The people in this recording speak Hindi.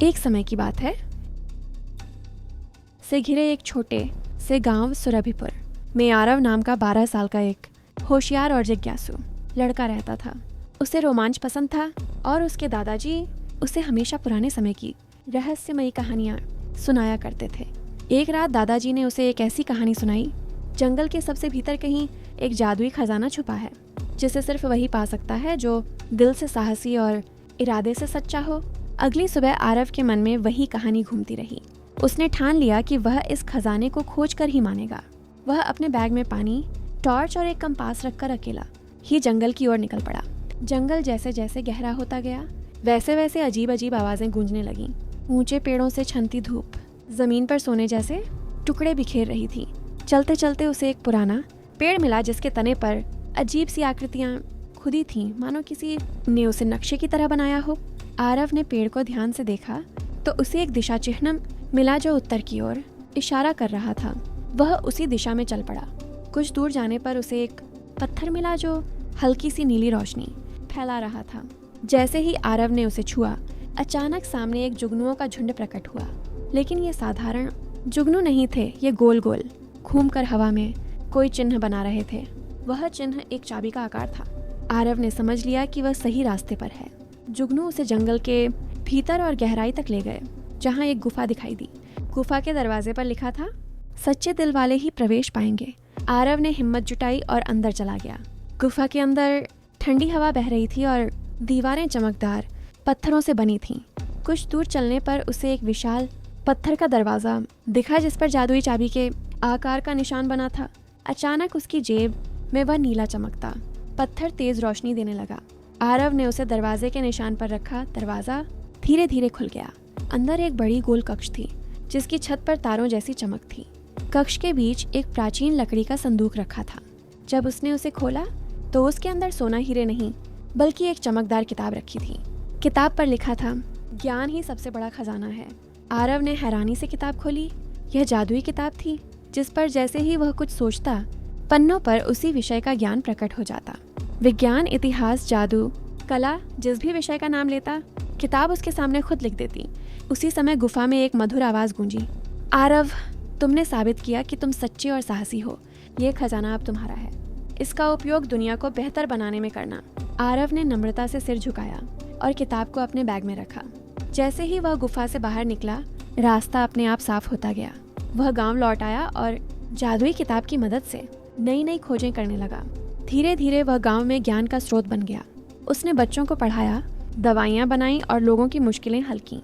एक समय की बात है, से घिरे एक छोटे से गांव सुरभिपुर में आरव नाम का 12 साल का एक होशियार और जिज्ञासु लड़का रहता था। उसे रोमांच पसंद था और उसके दादाजी उसे हमेशा पुराने समय की रहस्यमयी कहानियां सुनाया करते थे। एक रात दादाजी ने उसे एक ऐसी कहानी सुनाई, जंगल के सबसे भीतर कहीं एक जादुई खजाना छुपा है, जिसे सिर्फ वही पा सकता है जो दिल से साहसी और इरादे से सच्चा हो। अगली सुबह आरव के मन में वही कहानी घूमती रही। उसने ठान लिया कि वह इस खजाने को खोज कर ही मानेगा। वह अपने बैग में पानी, टॉर्च और एक कंपास रखकर अकेला ही जंगल की ओर निकल पड़ा। जंगल जैसे जैसे गहरा होता गया, वैसे वैसे अजीब अजीब आवाजें गूंजने लगीं। ऊंचे पेड़ों से छनती धूप जमीन पर सोने जैसे टुकड़े बिखेर रही थी। चलते चलते उसे एक पुराना पेड़ मिला, जिसके तने पर अजीब सी आकृतियां खुदी थीं, मानो किसी ने उसे नक्शे की तरह बनाया हो। आरव ने पेड़ को ध्यान से देखा तो उसे एक दिशा चिन्ह मिला जो उत्तर की ओर इशारा कर रहा था। वह उसी दिशा में चल पड़ा। कुछ दूर जाने पर उसे एक पत्थर मिला जो हल्की सी नीली रोशनी फैला रहा था। जैसे ही आरव ने उसे छुआ, अचानक सामने एक जुगनुओं का झुंड प्रकट हुआ। लेकिन ये साधारण जुगनू नहीं थे, ये गोल गोल घूमकर हवा में कोई चिन्ह बना रहे थे। वह चिन्ह एक चाबी का आकार था। आरव ने समझ लिया कि वह सही रास्ते पर है। जुगनू उसे जंगल के भीतर और गहराई तक ले गए, जहाँ एक गुफा दिखाई दी। गुफा के दरवाजे पर लिखा था, सच्चे दिल वाले ही प्रवेश पाएंगे। आरव ने हिम्मत जुटाई और अंदर चला गया। गुफा के अंदर ठंडी हवा बह रही थी और दीवारें चमकदार पत्थरों से बनी थीं। कुछ दूर चलने पर उसे एक विशाल पत्थर का दरवाजा दिखा, जिस पर जादुई चाबी के आकार का निशान बना था। अचानक उसकी जेब में वह नीला चमकता पत्थर तेज रोशनी देने लगा। आरव ने उसे दरवाजे के निशान पर रखा। दरवाजा धीरे धीरे खुल गया। अंदर एक बड़ी गोल कक्ष थी, जिसकी छत पर तारों जैसी चमक थी। कक्ष के बीच एक प्राचीन लकड़ी का संदूक रखा था। जब उसने उसे खोला तो उसके अंदर सोना हीरे नहीं, बल्कि एक चमकदार किताब रखी थी। किताब पर लिखा था, ज्ञान ही सबसे बड़ा खजाना है। आरव ने हैरानी से किताब खोली। यह जादुई किताब थी, जिस पर जैसे ही वह कुछ सोचता, पन्नों पर उसी विषय का ज्ञान प्रकट हो जाता। विज्ञान, इतिहास, जादू, कला, जिस भी विषय का नाम लेता, किताब उसके सामने खुद लिख देती। उसी समय गुफा में एक मधुर आवाज गूंजी, आरव, तुमने साबित किया कि तुम सच्चे और साहसी हो। ये खजाना अब तुम्हारा है। इसका उपयोग दुनिया को बेहतर बनाने में करना। आरव ने नम्रता से सिर झुकाया और किताब को अपने बैग में रखा। जैसे ही वह गुफा से बाहर निकला, रास्ता अपने आप साफ होता गया। वह गांव लौट आया और जादुई किताब की मदद से नई नई खोजें करने लगा। धीरे धीरे वह गांव में ज्ञान का स्रोत बन गया। उसने बच्चों को पढ़ाया, दवाइयाँ बनाई और लोगों की मुश्किलें हल की।